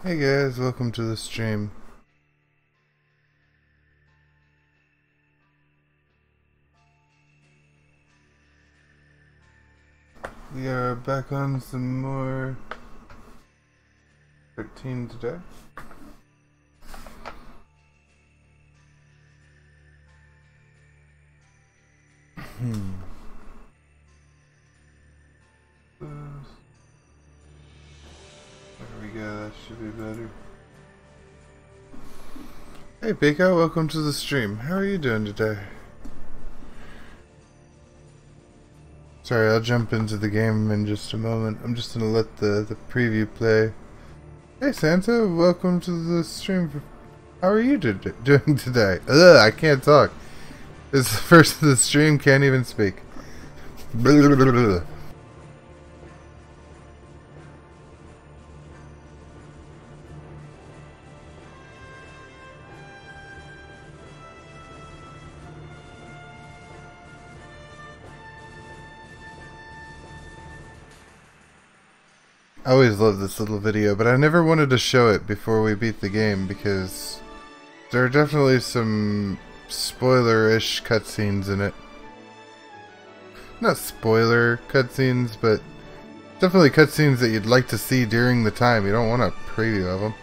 Hey guys, welcome to the stream. We are back on some more 13 today. There we go, that should be better. Hey Pika, welcome to the stream. How are you doing today? Sorry, I'll jump into the game in just a moment. I'm just gonna let the preview play. Hey Santa, welcome to the stream. How are you doing today? Ugh, I can't talk. This is the first of the stream, can't even speak. Blah, blah, blah, blah. I always love this little video, but I never wanted to show it before we beat the game because there are definitely some spoiler-ish cutscenes in it. Not spoiler cutscenes, but definitely cutscenes that you'd like to see during the time. You don't want a preview of them.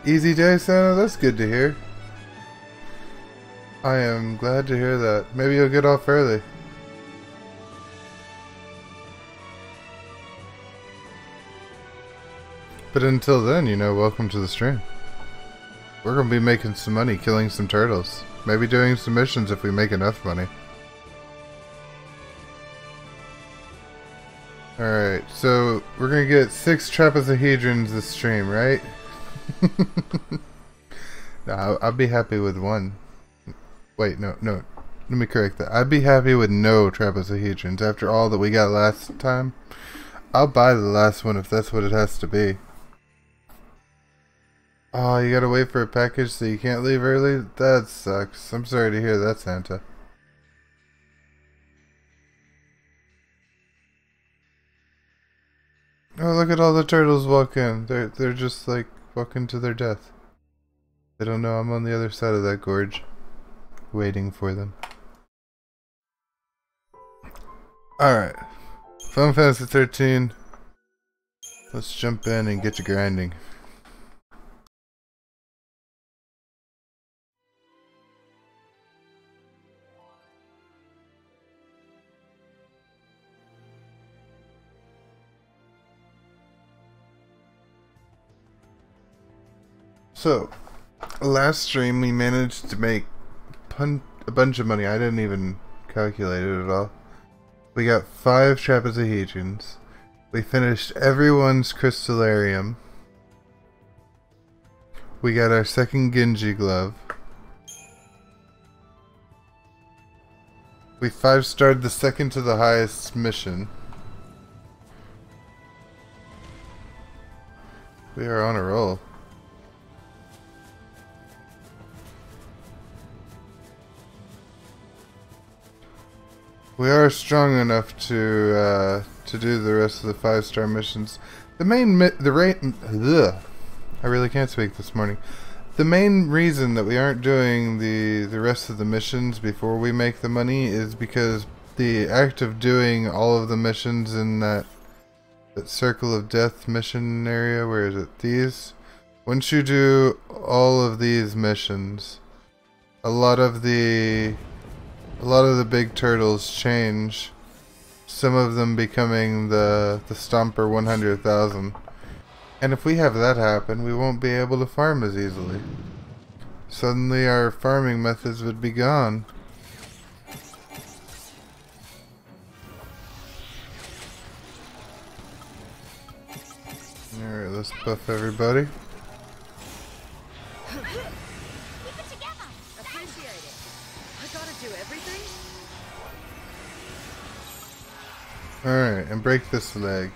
Easy day, Santa? That's good to hear. I am glad to hear that. Maybe you'll get off early. But until then, you know, welcome to the stream. We're gonna be making some money killing some turtles. Maybe doing some missions if we make enough money. Alright, so we're gonna get 6 trapezohedrons this stream, right? No, I'll be happy with 1. Wait, no. Let me correct that. I'd be happy with no trapezohedrons after all that we got last time. I'll buy the last one if that's what it has to be. Oh, you gotta wait for a package so you can't leave early? That sucks. I'm sorry to hear that, Santa. Oh, look at all the turtles walk in. They're just like walking to their death. They don't know I'm on the other side of that gorge, waiting for them. Alright. Final Fantasy 13. Let's jump in and get to grinding. So, last stream we managed to make a bunch of money. I didn't even calculate it at all. We got 5 trapezohedrons. We finished everyone's crystallarium. We got our second Genji glove. We 5-starred the second to the highest mission. We are on a roll. We are strong enough to do the rest of the 5-star missions. I really can't speak this morning. The main reason that we aren't doing the rest of the missions before we make the money is because the act of doing all of the missions in that Circle of Death mission area, where is it? These. Once you do all of these missions, a lot of the big turtles change, some of them becoming the Stomper 100,000. And if we have that happen, we won't be able to farm as easily. Suddenly our farming methods would be gone. Alright, let's buff everybody. Alright, and break this leg.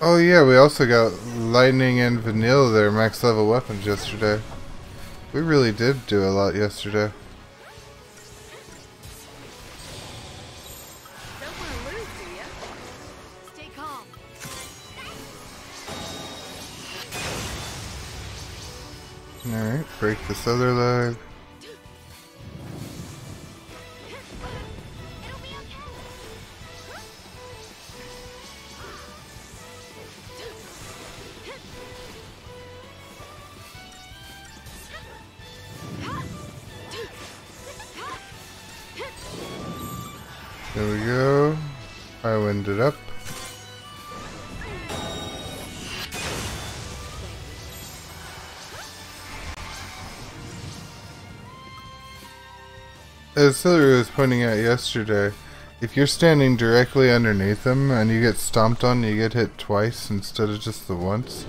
Oh yeah, we also got Lightning and Vanilla, their max level weapons yesterday. We really did do a lot yesterday. Don't want to Alright, break this other leg. There we go. I winded up. As Celery was pointing out yesterday, if you're standing directly underneath them and you get stomped on, you get hit twice instead of just the once.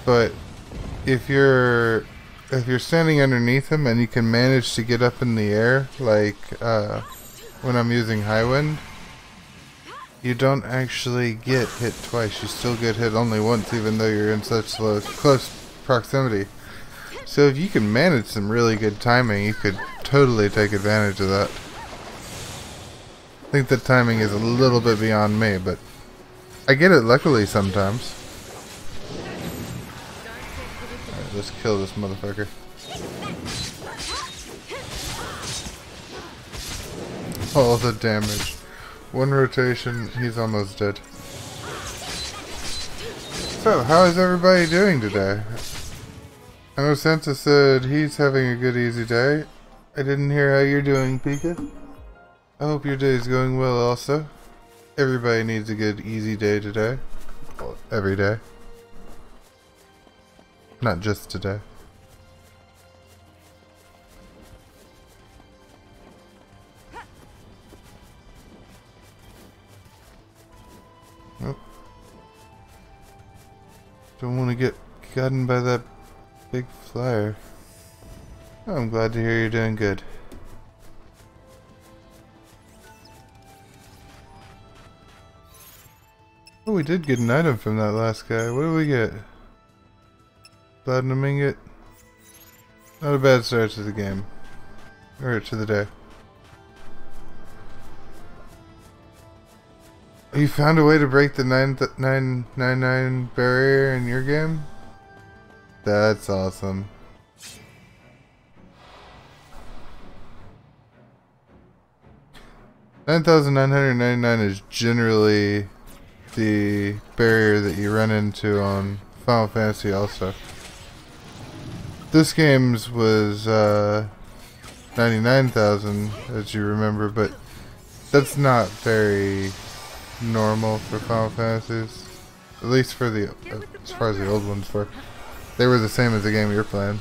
But if you're standing underneath them and you can manage to get up in the air, like when I'm using high wind, you don't actually get hit twice. You still get hit only once, even though you're in such close proximity. So if you can manage some really good timing, you could totally take advantage of that. I think the timing is a little bit beyond me, but I get it luckily sometimes. Alright, let's kill this motherfucker. All the damage. One rotation, he's almost dead. So, how is everybody doing today? I know Santa said he's having a good easy day. I didn't hear how you're doing, Pika. I hope your day is going well also. Everybody needs a good easy day today. Well, every day. Not just today. Oh. Don't want to get gotten by that big flyer. Oh, I'm glad to hear you're doing good. Oh, we did get an item from that last guy. What did we get? Platinum ingot? Not a bad start to the game. Or to the day. You found a way to break the 999 barrier in your game? That's awesome. $9,999 is generally the barrier that you run into on Final Fantasy also. This game's was 99,000 as you remember, but that's not very normal for Final Fantasies. At least for the as far as the old ones were. They were the same as the game you're playing.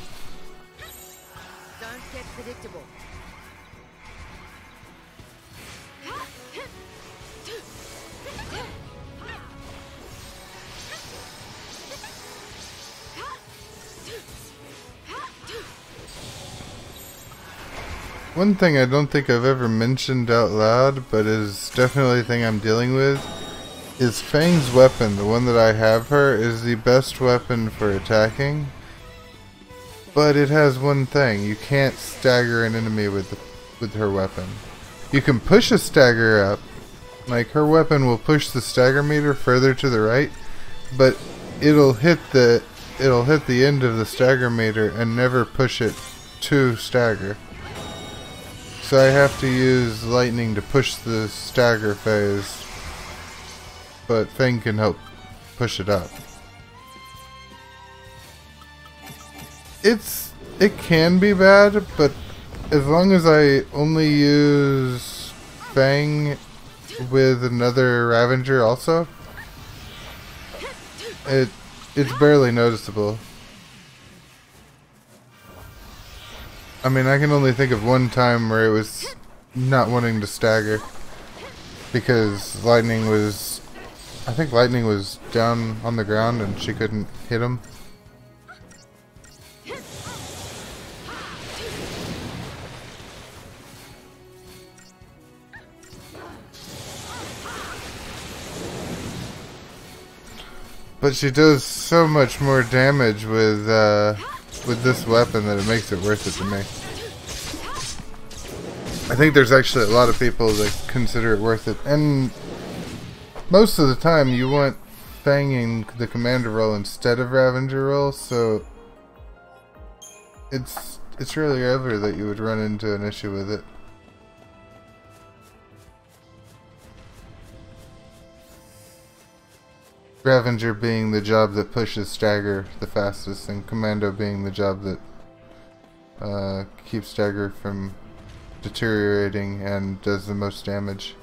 Don't get predictable. One thing I don't think I've ever mentioned out loud, but is definitely a thing I'm dealing with, is Fang's weapon. The one that I have her is the best weapon for attacking, but it has one thing: you can't stagger an enemy with her weapon. You can push a stagger up, like her weapon will push the stagger meter further to the right, but it'll hit the end of the stagger meter and never push it to stagger. So I have to use lightning to push the stagger phase, but Fang can help push it up. It can be bad, but as long as I only use Fang with another Ravager also, it's barely noticeable. I mean, I can only think of one time where it was not wanting to stagger because lightning was, I think lightning was down on the ground and she couldn't hit him. But she does so much more damage with this weapon that it makes it worth it to me. I think there's actually a lot of people that consider it worth it, and most of the time you want Fang in the commander role instead of Ravager role, so It's rarely ever that you would run into an issue with it. Ravager being the job that pushes Stagger the fastest, and Commando being the job that keeps Stagger from deteriorating and does the most damage.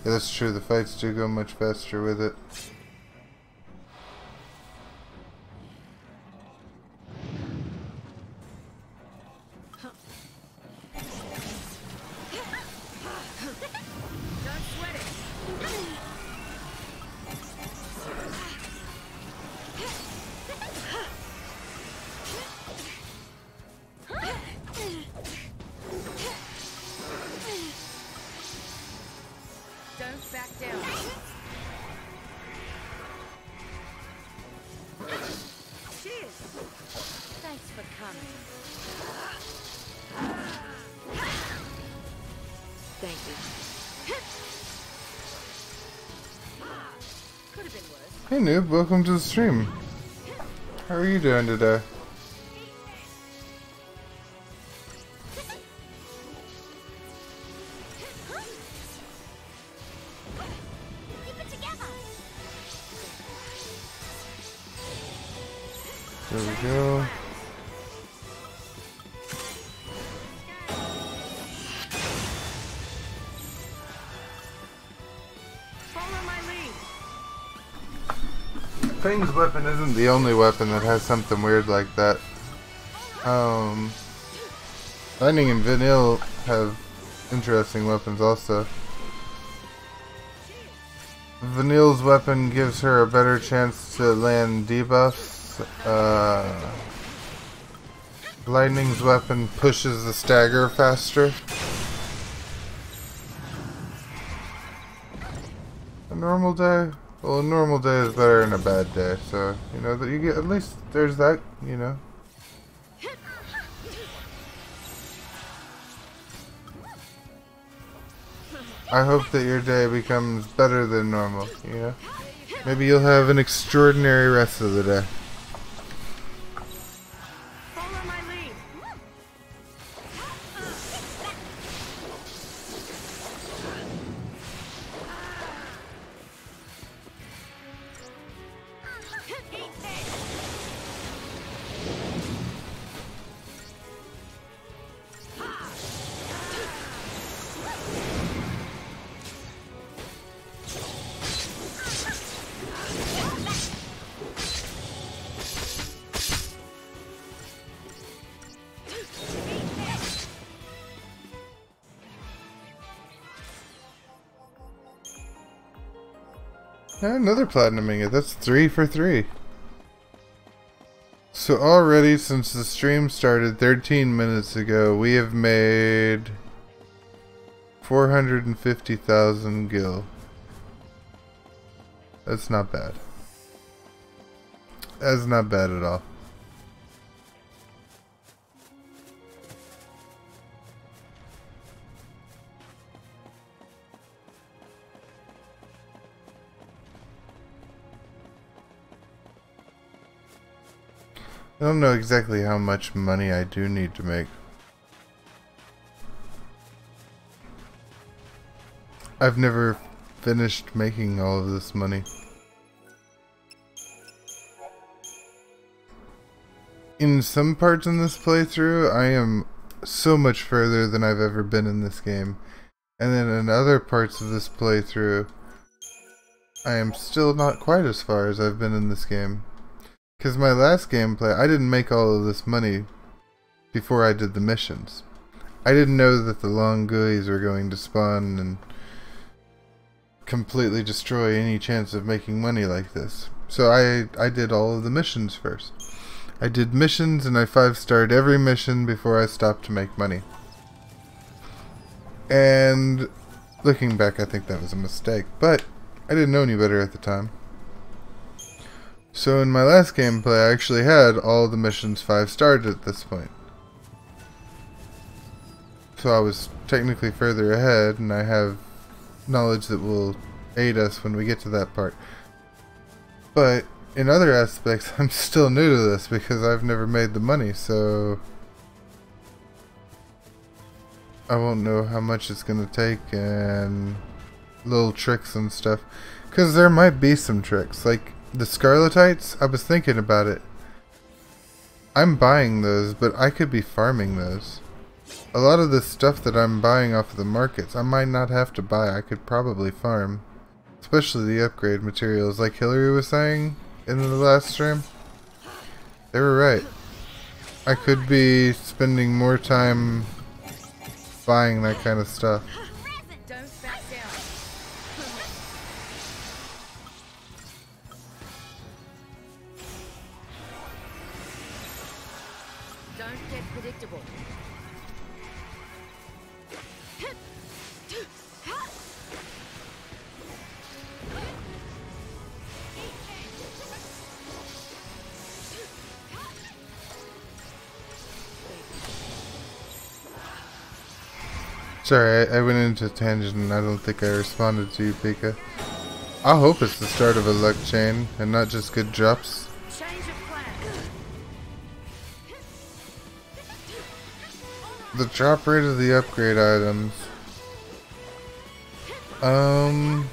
Yeah, that's true, the fights do go much faster with it. Don't back down. Cheers. Thanks for coming. Thank you. Could have been worse. Hey noob, welcome to the stream. How are you doing today? There we go. Follow my lead. Fang's weapon isn't the only weapon that has something weird like that. Lightning and Vanille have interesting weapons also. Vanille's weapon gives her a better chance to land debuffs. Lightning's weapon pushes the Stagger faster. A normal day? Well, a normal day is better than a bad day, so, you know, that you get, at least there's that, you know. I hope that your day becomes better than normal, you know. Maybe you'll have an extraordinary rest of the day. Follow my lead. Another platinuming it. That's 3 for 3. So already since the stream started 13 minutes ago, we have made 450,000 gil. That's not bad. That's not bad at all. I don't know exactly how much money I do need to make. I've never finished making all of this money. In some parts in this playthrough, I am so much further than I've ever been in this game. And then in other parts of this playthrough, I am still not quite as far as I've been in this game. Because my last gameplay, I didn't make all of this money before I did the missions. I didn't know that the long GUIs were going to spawn and completely destroy any chance of making money like this. So I did all of the missions first. I did missions and I 5-starred every mission before I stopped to make money. And looking back, I think that was a mistake, but I didn't know any better at the time. So in my last gameplay, I actually had all the missions 5-starred at this point. So I was technically further ahead, and I have knowledge that will aid us when we get to that part. But in other aspects, I'm still new to this because I've never made the money, so I won't know how much it's gonna take and little tricks and stuff. Because there might be some tricks. Like the Scarletites, I was thinking about it. I'm buying those, but I could be farming those. A lot of the stuff that I'm buying off of the markets, I might not have to buy. I could probably farm. Especially the upgrade materials, like Hillary was saying in the last stream. They were right. I could be spending more time buying that kind of stuff. Don't back down. Don't get predictable. Sorry, I went into a tangent and I don't think I responded to you, Pika. I hope it's the start of a luck chain and not just good drops. Change of plan. The drop rate of the upgrade items. I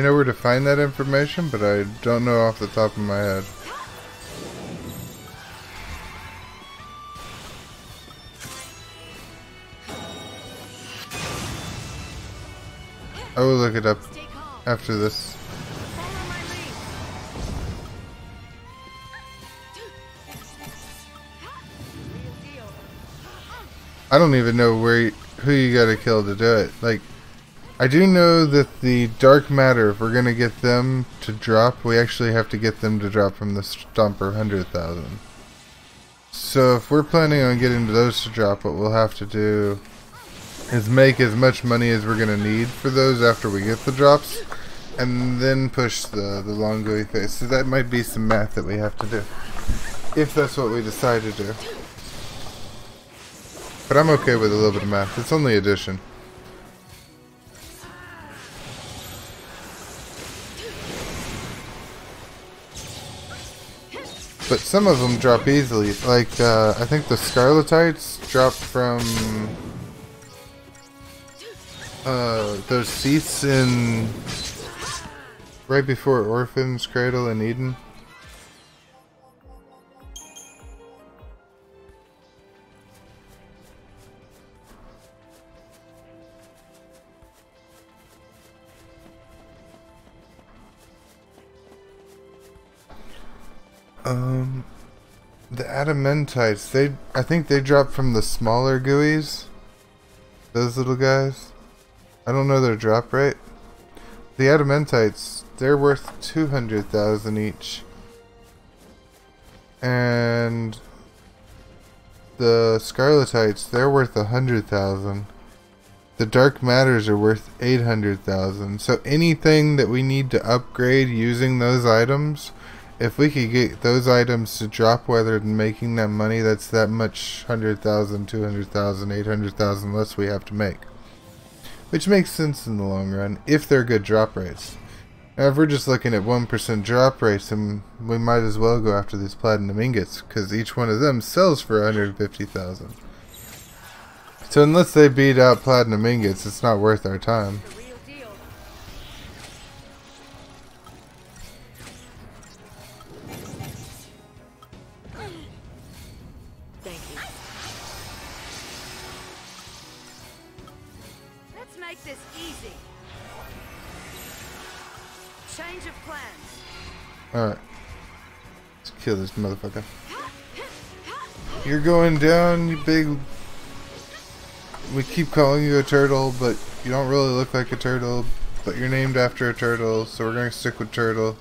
know where to find that information, but I don't know off the top of my head. I will look it up after this. Follow my lead. Real deal. I don't even know who you gotta kill to do it. Like, I do know that the dark matter, if we're gonna get them to drop, we actually have to get them to drop from the Stomper 100,000. So if we're planning on getting those to drop, what we'll have to do is make as much money as we're gonna need for those after we get the drops, and then push the long gooey face. So that might be some math that we have to do, if that's what we decide to do. But I'm okay with a little bit of math. It's only addition. But some of them drop easily. Like, I think the Scarletites drop from those seats in right before Orphan's Cradle in Eden. The Adamentites, I think they drop from the smaller GUIs. Those little guys. I don't know their drop rate. The Adamentites, they're worth 200,000 each. And the Scarletites, they're worth 100,000. The Dark Matters are worth 800,000. So anything that we need to upgrade using those items, if we could get those items to drop rather than making that money, that's that much 100,000, 200,000, 800,000 less we have to make. Which makes sense in the long run, if they're good drop rates. Now if we're just looking at 1% drop rates, then we might as well go after these platinum ingots, because each one of them sells for 150,000. So unless they beat out platinum ingots, it's not worth our time. The real deal. Thank you. Let's make this easy. Change of plans. Alright. Let's kill this motherfucker. You're going down, you big... We keep calling you a turtle, but you don't really look like a turtle. But you're named after a turtle, so we're gonna stick with turtle.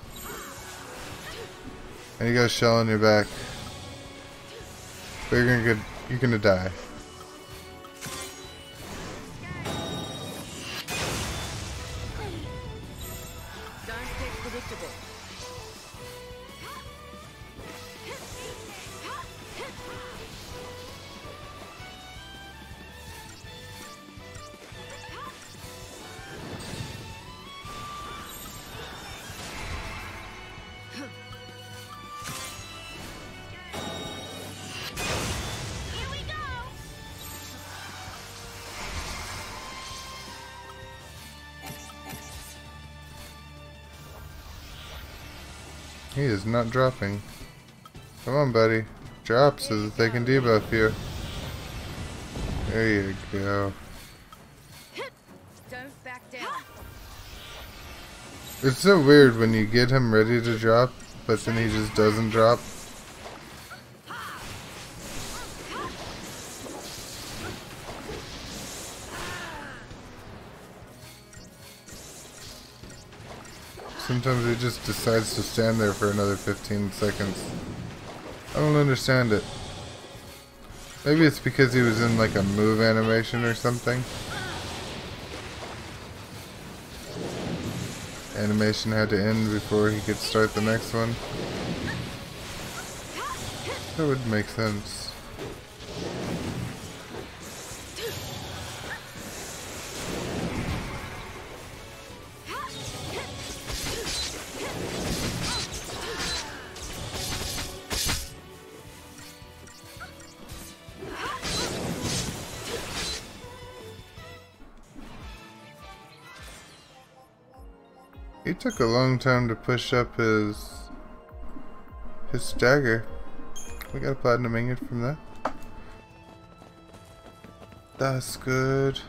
And you got a shell on your back. But you're gonna die. Don't get predictable. He is not dropping. Come on, buddy. Drop so that they can debuff you. There you go. Don't back down. It's so weird when you get him ready to drop, but then he just doesn't drop. Sometimes he just decides to stand there for another 15 seconds. I don't understand it. Maybe it's because he was in like a move animation or something. Animation had to end before he could start the next one. That would make sense. He took a long time to push up his stagger. We got a platinum ingot from that. That's good.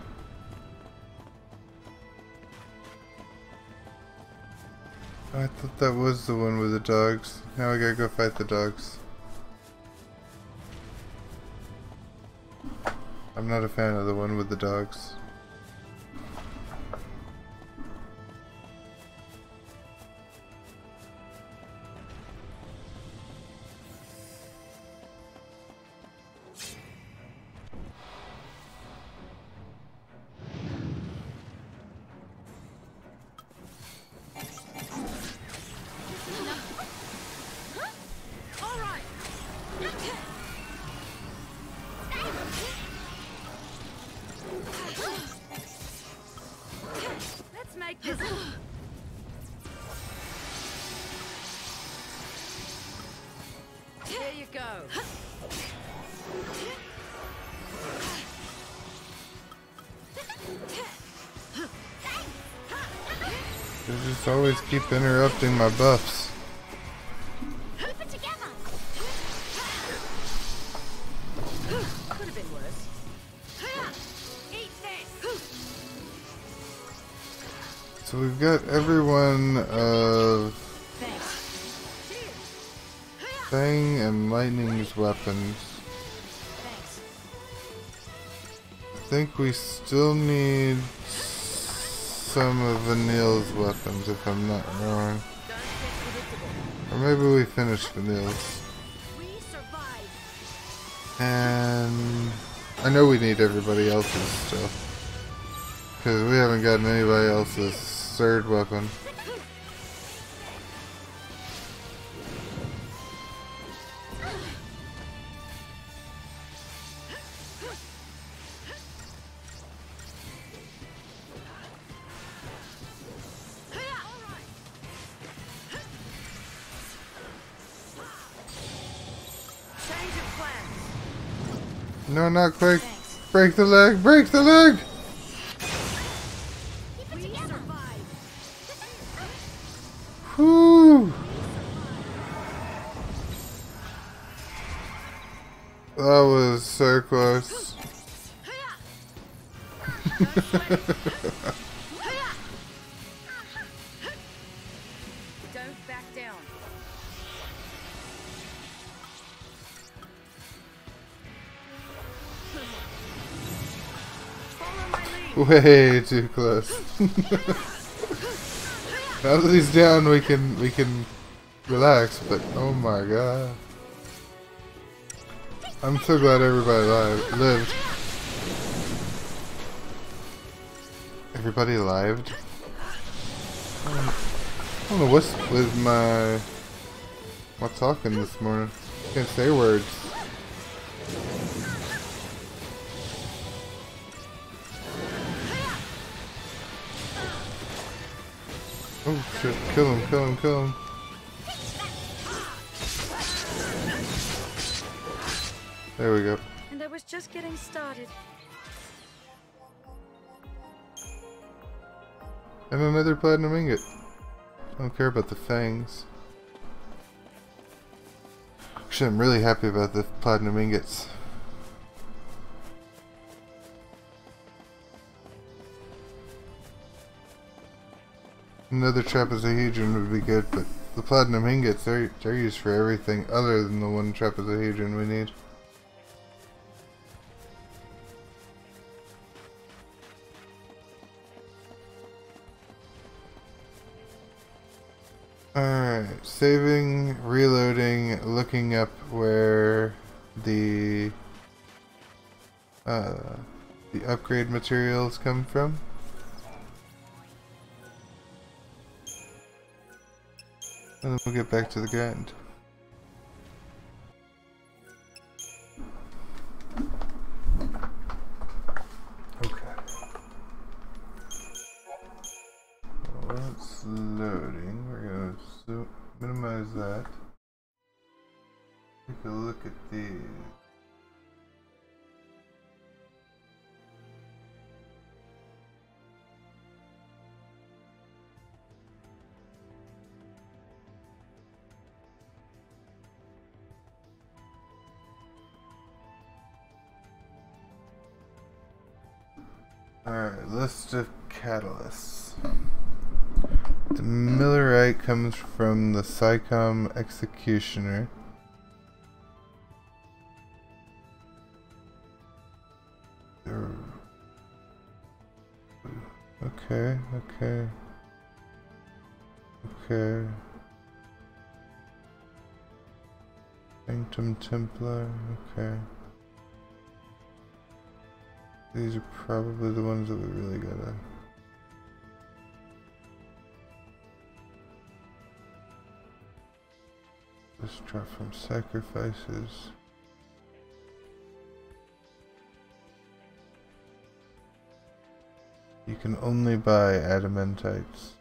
Oh, I thought that was the one with the dogs. Now we gotta go fight the dogs. I'm not a fan of the one with the dogs. Make this. There you go. They just always keep interrupting my buffs. Keep it together. Could have been worse. Eat this. So we've got everyone of Fang and Lightning's weapons. Thanks. I think we still need some of Vanille's weapons, if I'm not wrong. Don't get predictable. Or maybe we finished Vanille's. We survived. And I know we need everybody else's stuff. Because we haven't gotten anybody else's third weapon. Change of plans. No, not quick. Thanks. Break the leg! Break the leg! We survived. Whew! That was so close. Don't back down. Follow my lead. Way too close. Now that he's down, we can relax. But oh my god, I'm so glad everybody lived. Everybody lived. I don't know what's with my talking this morning. Can't say words. Oh shit, kill him, kill him, kill him. There we go. And I was just getting started. And another platinum ingot. I don't care about the fangs. Actually, I'm really happy about the platinum ingots. Another trapezohedron would be good, but the platinum ingots, they're used for everything other than the one trapezohedron we need. Alright, saving, reloading, looking up where the upgrade materials come from. And then we'll get back to the grind. Okay. While it's loading, we're going to minimize that. Take a look at these. Alright, list of catalysts. The millerite comes from the SciComm Executioner. Okay. Sanctum Templar, okay. These are probably the ones that we really gotta... Let's draw from sacrifices. You can only buy adamantites.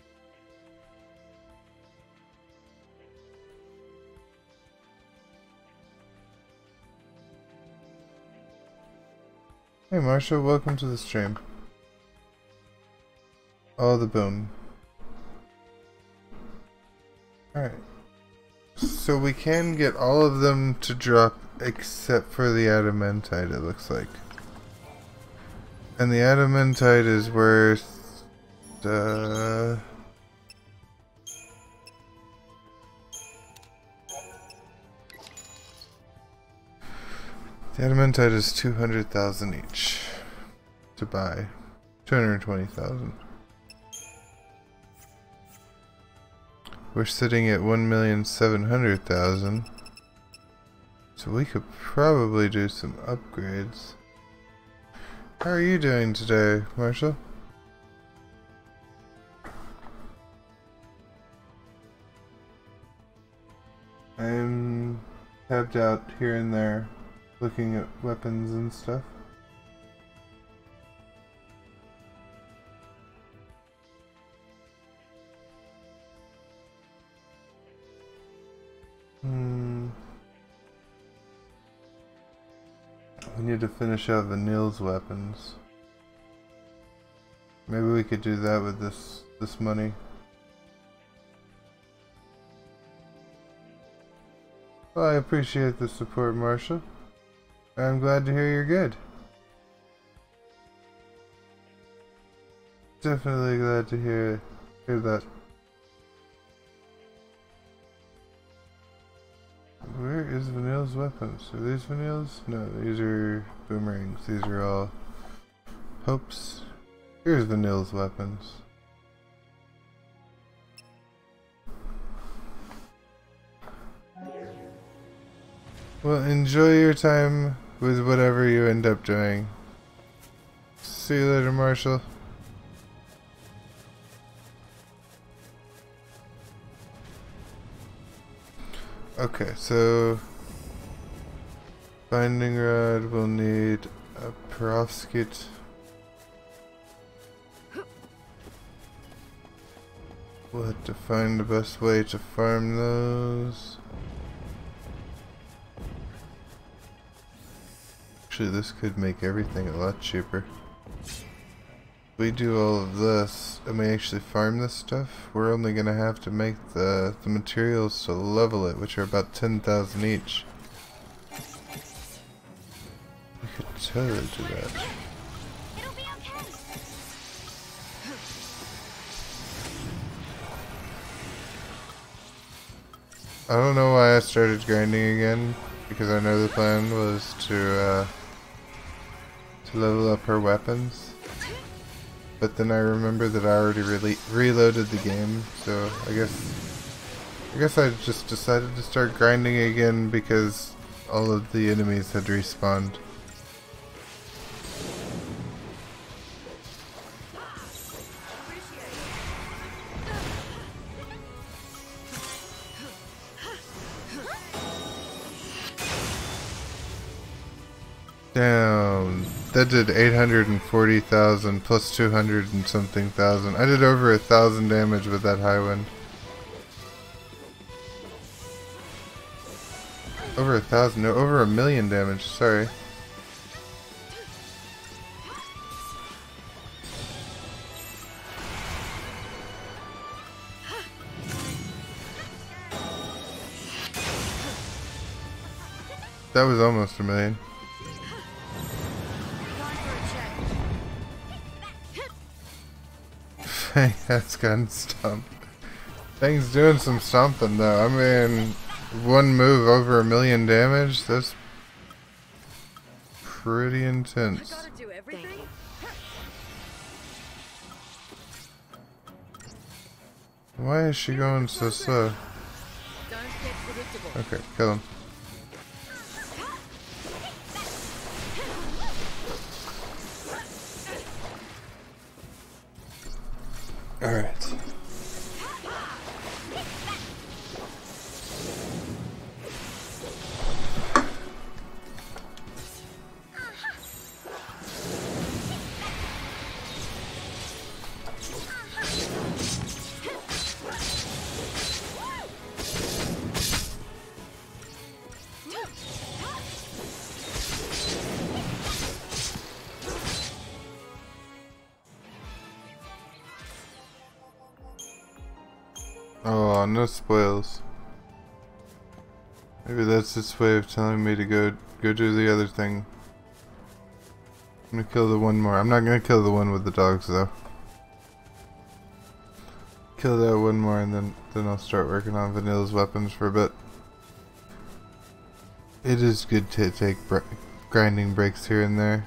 Hey Marshall, welcome to the stream. Oh, the boom. Alright. So we can get all of them to drop except for the adamantite, it looks like. And the adamantite is worth... The adamantite is 200,000 each to buy. 220,000. We're sitting at 1,700,000. So we could probably do some upgrades. How are you doing today, Marshall? I'm tabbed out here and there, looking at weapons and stuff. We need to finish out Vanille's weapons. Maybe we could do that with this money. Well, I appreciate the support, Marshall. I'm glad to hear you're good. Definitely glad to hear that. Where is Vanille's weapons? Are these Vanille's? No, these are boomerangs. These are all hopes. Here's Vanille's weapons. Well, enjoy your time with whatever you end up doing. See you later, Marshall. Okay, so binding rod will need a perovskite. We'll have to find the best way to farm those. Actually, this could make everything a lot cheaper. We do all of this and we actually farm this stuff, we're only gonna have to make the materials to level it, which are about 10,000 each. totally do that. It'll be okay. I don't know why I started grinding again, because I know the plan was to level up her weapons. But then I remember that I already reloaded the game, so I guess I just decided to start grinding again because all of the enemies had respawned. Damn, that did 840,000 plus 200 and something thousand. I did over 1,000 damage with that high wind. Over 1,000, no, over 1,000,000 damage, sorry. That was almost 1,000,000. Fang has gotten stomped. Fang's doing some stomping though. I mean, one move over 1,000,000 damage, that's pretty intense. Gotta do everything. Why is she going so slow? Don't get predictable. Okay, kill him. Alright. Oh, no spoils. Maybe that's its way of telling me to go do the other thing. I'm gonna kill the one more. I'm not gonna kill the one with the dogs though. Kill that one more and then I'll start working on Vanilla's weapons for a bit. It is good to take grinding breaks here and there.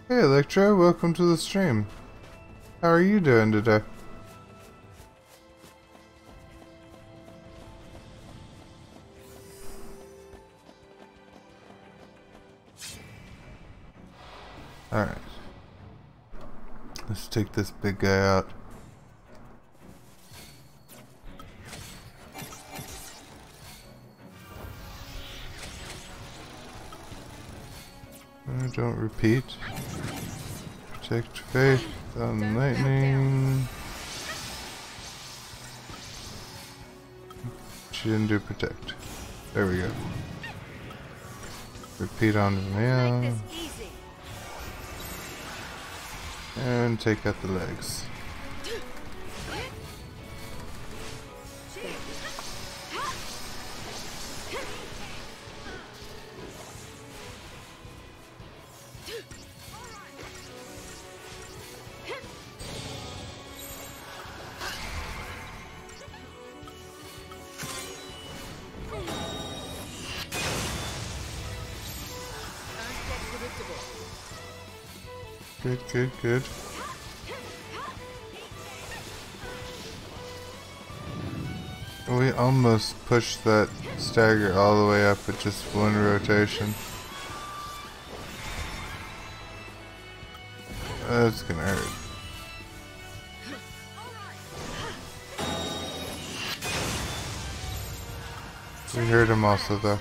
Hey Electra, welcome to the stream. How are you doing today? Alright. Let's take this big guy out. Don't repeat. Protect faith on lightning. She didn't do protect. There we go. Repeat on Vanilla. And take out the legs. Good, good, good. We almost pushed that stagger all the way up with just one rotation. That's gonna hurt. We hurt him also though.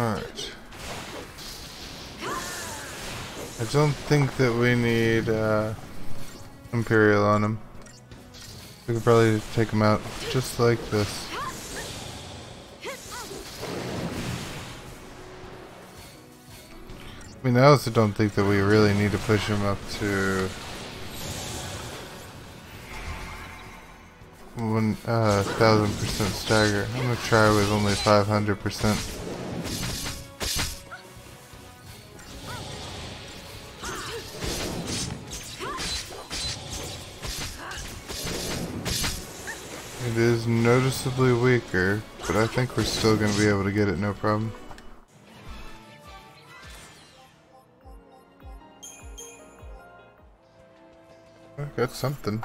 Alright. I don't think that we need Imperial on him. We could probably take him out just like this. I mean, I also don't think that we really need to push him up to 1000% stagger. I'm gonna try with only 500%. It is noticeably weaker, but I think we're still gonna be able to get it no problem. I got something.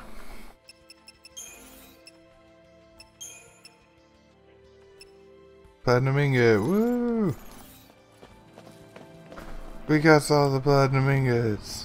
Platinum ingot, woo! We got all the platinum ingots.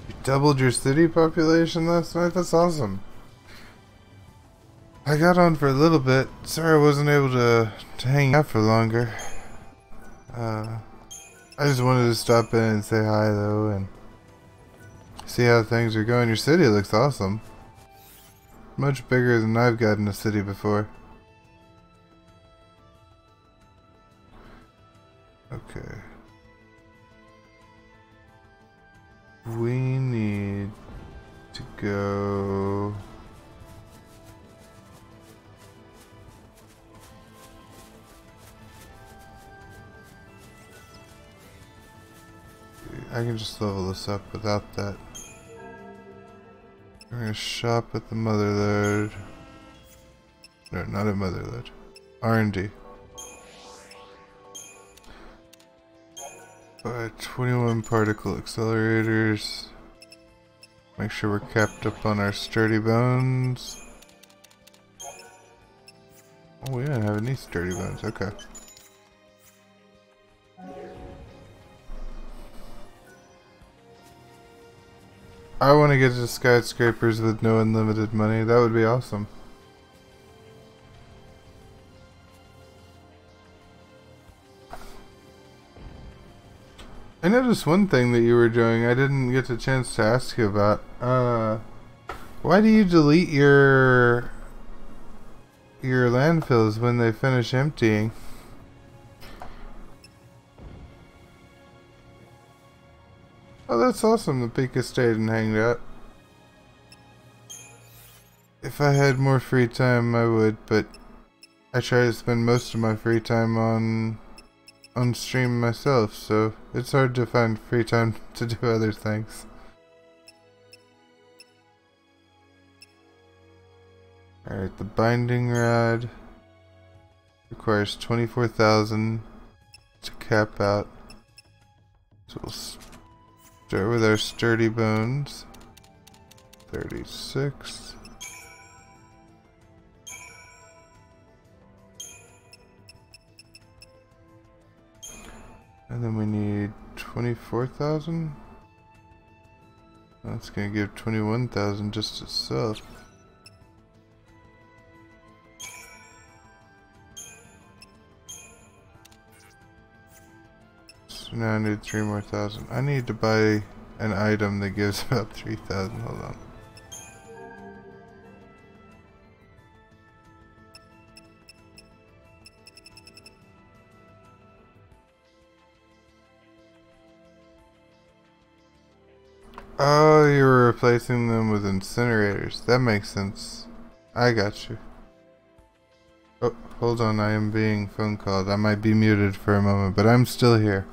You doubled your city population last night? That's awesome. I got on for a little bit. Sorry I wasn't able to hang out for longer. I just wanted to stop in and say hi though and see how things are going. Your city looks awesome. Much bigger than I've gotten a city before. Okay. We need to go... I can just level this up without that. We're gonna shop at the Motherlode. No, not at Motherlode. R&D. Buy 21 particle accelerators. Make sure we're capped up on our sturdy bones. Oh, we don't have any sturdy bones. Okay. I want to get to skyscrapers with no unlimited money. That would be awesome. I noticed one thing that you were doing I didn't get a chance to ask you about. Why do you delete your landfills when they finish emptying? Oh, that's awesome that Pika stayed and hanged out. If I had more free time, I would, but I try to spend most of my free time on stream myself, so it's hard to find free time to do other things. Alright, the binding rod requires 24,000 to cap out. So we'll start with our sturdy bones. 36. And then we need 24,000. That's gonna give 21,000 just itself. So now I need 3 more thousand. I need to buy an item that gives about 3,000. Hold on. Oh, you were replacing them with incinerators. That makes sense. I got you. Oh, hold on. I am being phone called. I might be muted for a moment, but I'm still here.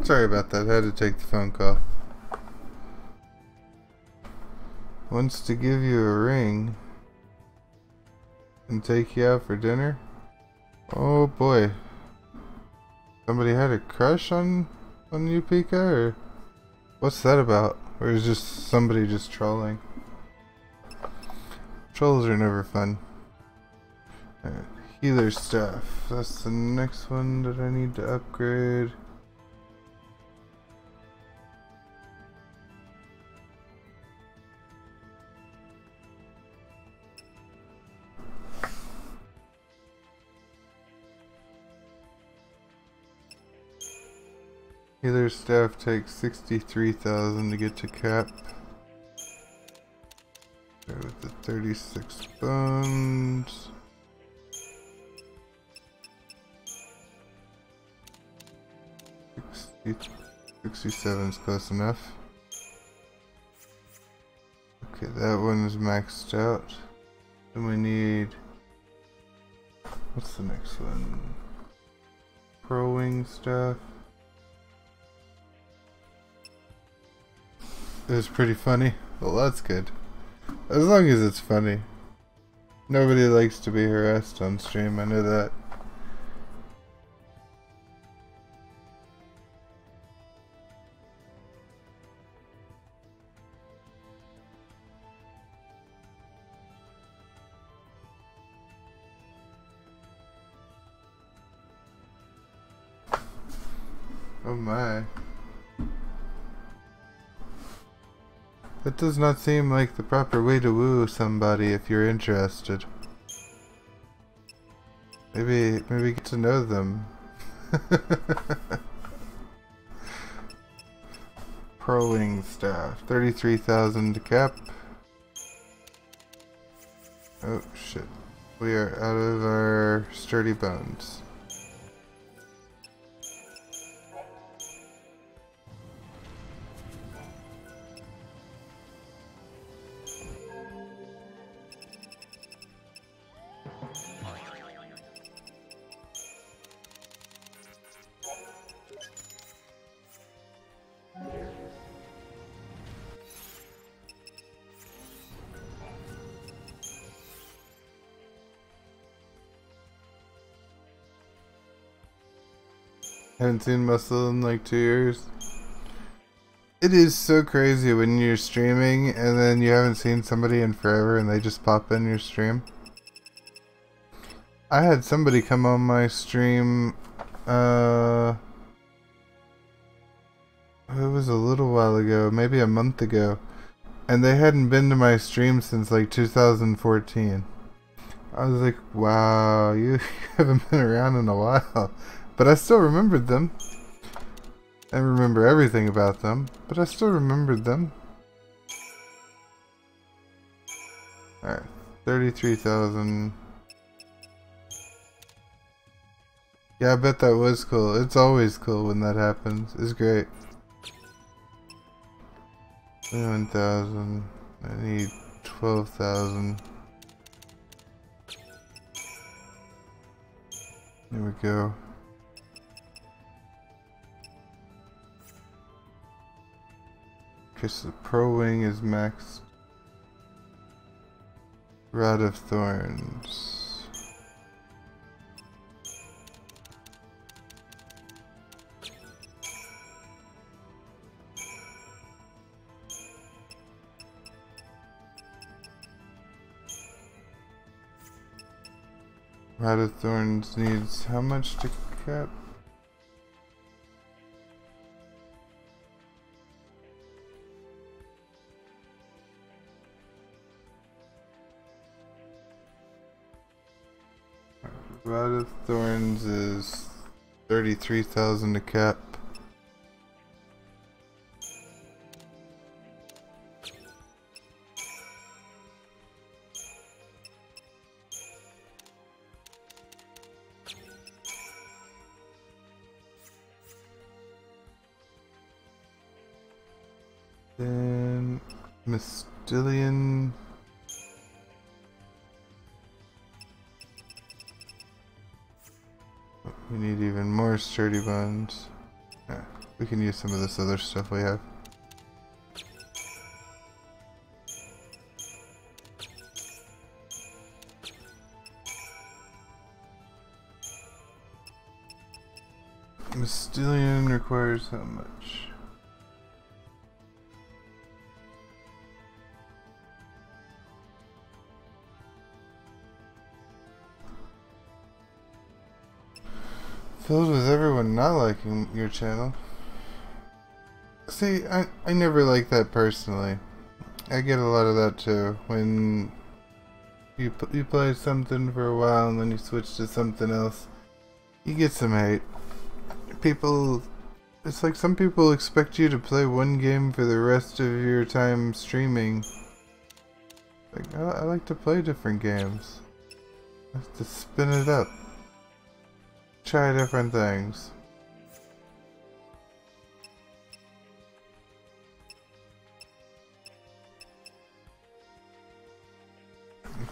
Sorry about that. I had to take the phone call. Wants to give you a ring and take you out for dinner? Oh boy. Somebody had a crush on you, Pika, or what's that about? Or is just somebody just trolling? Trolls are never fun. Alright, healer stuff. That's the next one that I need to upgrade. Healer staff takes 63,000 to get to cap. Start with the 36 bones. 67 is close enough. Okay, that one is maxed out. Then we need... what's the next one? Pro wing stuff. It was pretty funny. Well, that's good. As long as it's funny. Nobody likes to be harassed on stream, I know that. Oh my. That does not seem like the proper way to woo somebody if you're interested. Maybe get to know them. Proling staff. 33,000 to cap. Oh shit. We are out of our sturdy bones. Haven't seen Muscle in like 2 years. It is so crazy when you're streaming and then you haven't seen somebody in forever and they just pop in your stream. I had somebody come on my stream, it was a little while ago, maybe a month ago, and they hadn't been to my stream since like 2014. I was like, wow, you haven't been around in a while. But I still remembered them. I remember everything about them, but I still remembered them. Alright, 33,000. Yeah, I bet that was cool. It's always cool when that happens. It's great. 21,000. I need 12,000. There we go. Okay, so the Pro Wing is maxed. Rod of Thorns. Rod of Thorns needs how much to cap? Rod of Thorns is 33,000 to cap. Then Mystillion. We need even more sturdy bones. Yeah. We can use some of this other stuff we have. Mystillion requires how much? Filled with everyone not liking your channel. See, I never like that personally. I get a lot of that too. When you play something for a while and then you switch to something else, you get some hate. People, it's like some people expect you to play one game for the rest of your time streaming. Like, I like to play different games. I have to spin it up. Try different things.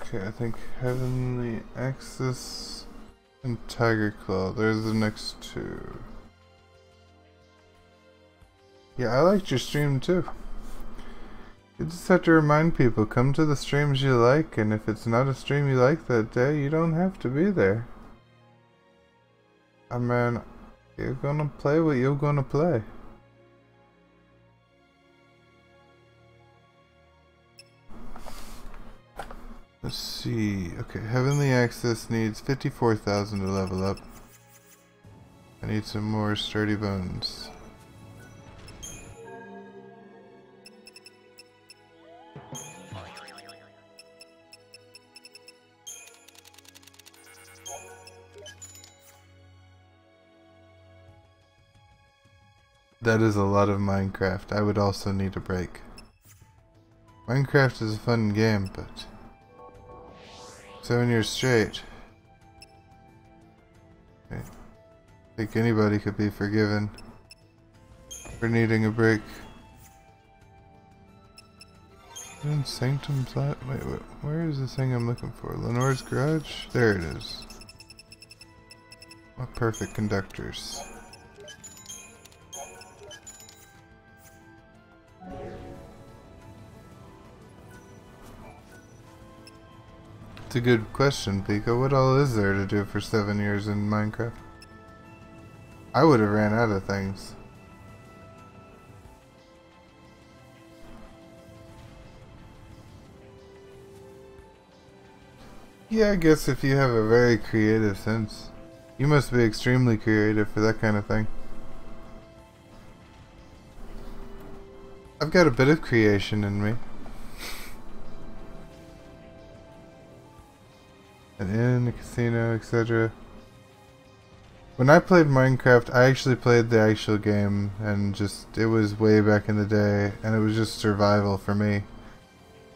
Okay, I think Heavenly Axis and Tiger Claw. There's the next two. Yeah, I liked your stream too. You just have to remind people, come to the streams you like, and if it's not a stream you like that day, you don't have to be there. I mean, you're gonna play what you're gonna play. Let's see. Okay, Heavenly Access needs 54,000 to level up. I need some more sturdy bones. That is a lot of Minecraft. I would also need a break. Minecraft is a fun game, but 7 years straight. I think anybody could be forgiven for needing a break. In Sanctum Plat? Wait, where is the thing I'm looking for? Lenore's Garage? There it is. What perfect conductors. It's a good question, Pico. What all is there to do for 7 years in Minecraft? I would have ran out of things. Yeah, I guess if you have a very creative sense. You must be extremely creative for that kind of thing. I've got a bit of creation in me. An inn, a casino, etc. When I played Minecraft, I actually played the actual game, and just, it was way back in the day, and it was just survival for me.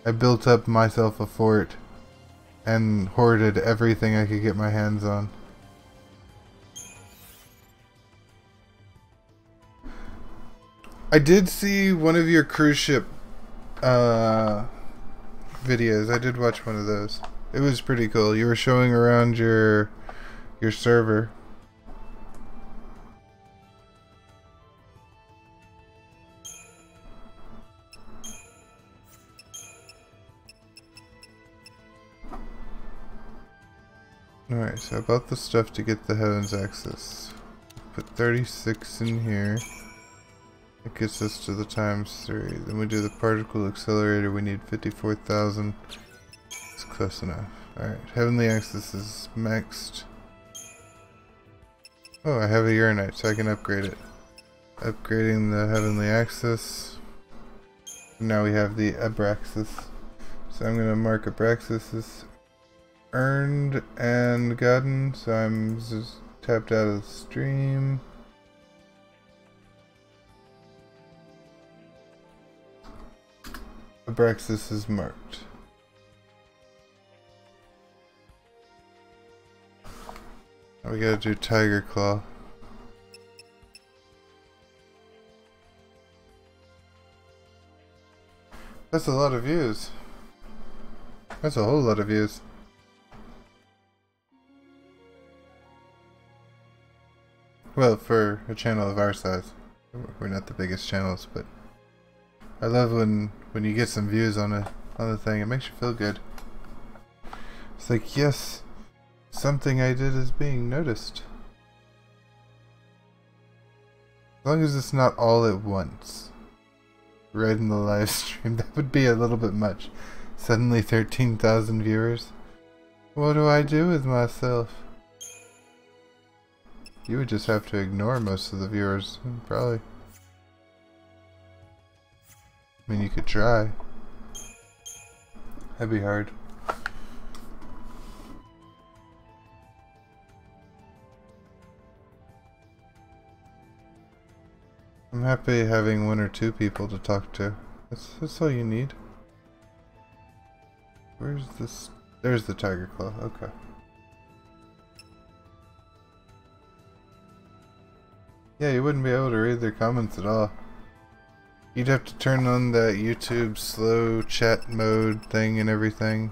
I built up myself a fort, and hoarded everything I could get my hands on. I did see one of your cruise ship videos. I did watch one of those. It was pretty cool. You were showing around your server. Alright, so I bought the stuff to get the Heaven's Access. Put 36 in here. That gets us to the ×3. Then we do the particle accelerator. We need 54,000. It's close enough. Alright, Heavenly Access is maxed. Oh, I have a Uranite, so I can upgrade it. Upgrading the Heavenly Access. Now we have the Abraxas. So I'm going to mark Abraxas as earned and gotten. So I'm just tapped out of the stream. Abraxas is marked. Now we gotta do Tiger Claw. That's a lot of views. That's a whole lot of views. Well, for a channel of our size. We're not the biggest channels, but I love when you get some views on the thing. It makes you feel good. It's like, yes, something I did is being noticed. As long as it's not all at once. Right in the live stream, that would be a little bit much. Suddenly 13,000 viewers. What do I do with myself? You would just have to ignore most of the viewers, probably. I mean, you could try. That'd be hard. I'm happy having 1 or 2 people to talk to. That's all you need. Where's this? There's the tiger claw. Okay. Yeah, you wouldn't be able to read their comments at all. You'd have to turn on that YouTube slow chat mode thing and everything.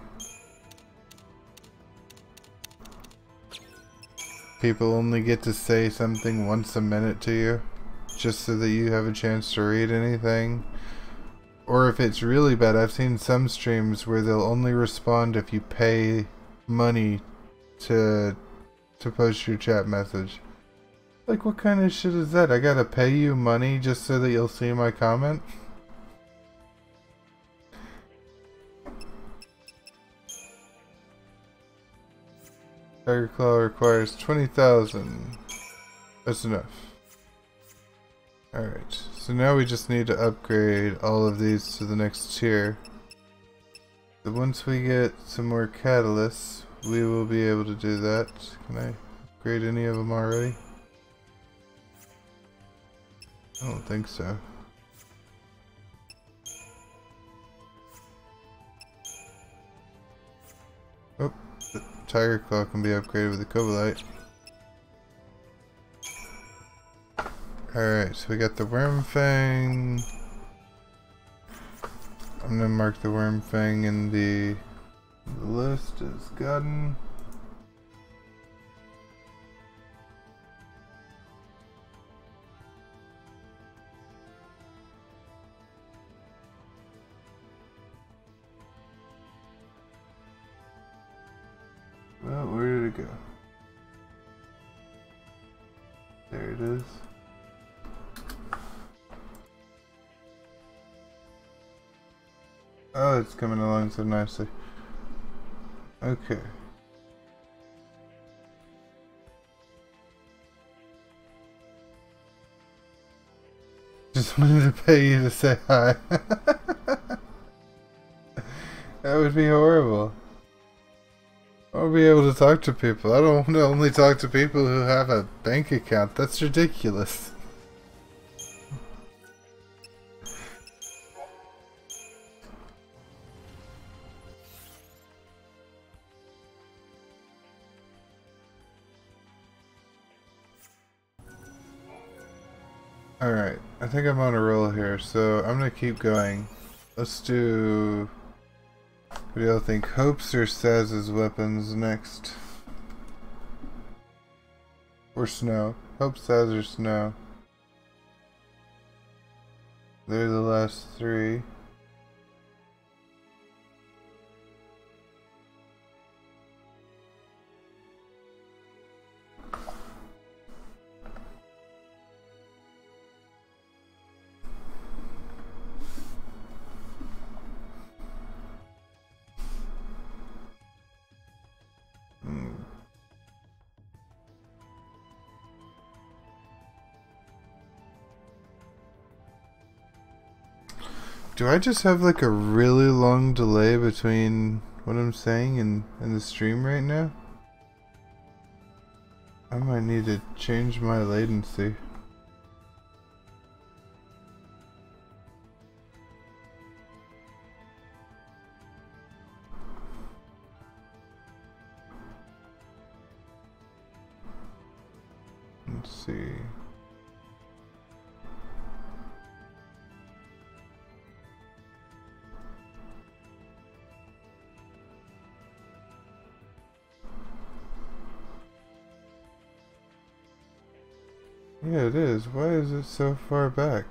People only get to say something once a minute to you, just so that you have a chance to read anything. Or if it's really bad, I've seen some streams where they'll only respond if you pay money to post your chat message. Like, what kind of shit is that? I gotta pay you money just so that you'll see my comment? Tiger Claw requires 20,000. That's enough. Alright, so now we just need to upgrade all of these to the next tier. So once we get some more catalysts, we will be able to do that. Can I upgrade any of them already? I don't think so. Oh, the Tiger Claw can be upgraded with the Cobalite. Alright, so we got the Worm Fang. I'm gonna mark the Worm Fang in the list as gotten. Well, where did it go? There it is. Oh, it's coming along so nicely. Okay. Just wanted to pay you to say hi. That would be horrible. I'll be able to talk to people. I don't want to only talk to people who have a bank account. That's ridiculous. Alright, I think I'm on a roll here, so I'm gonna keep going. Let's do... What do y'all think? Hope's or Saz's weapons next? Or Snow? Hope, Saz, or Snow? They're the last 3. Do I just have like a really long delay between what I'm saying and the stream right now? I might need to change my latency. Let's see. Yeah, it is. Why is it so far back?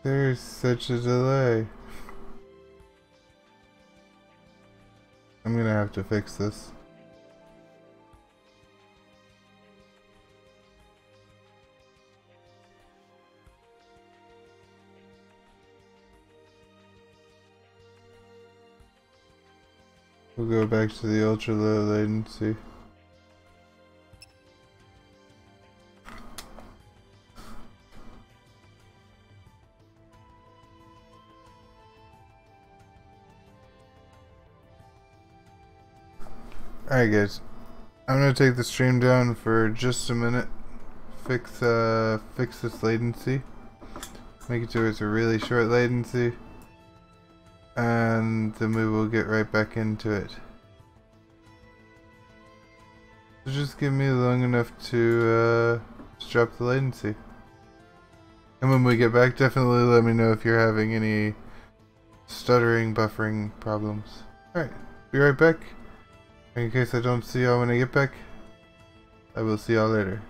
There's such a delay. I'm gonna have to fix this. We'll go back to the ultra low latency. Alright guys, I'm gonna take the stream down for just a minute, fix this latency, make it so it's a really short latency, and then we will get right back into it. So just give me long enough to drop the latency. And when we get back, definitely let me know if you're having any stuttering, buffering problems. Alright, be right back. In case I don't see y'all when I get back, I will see y'all later.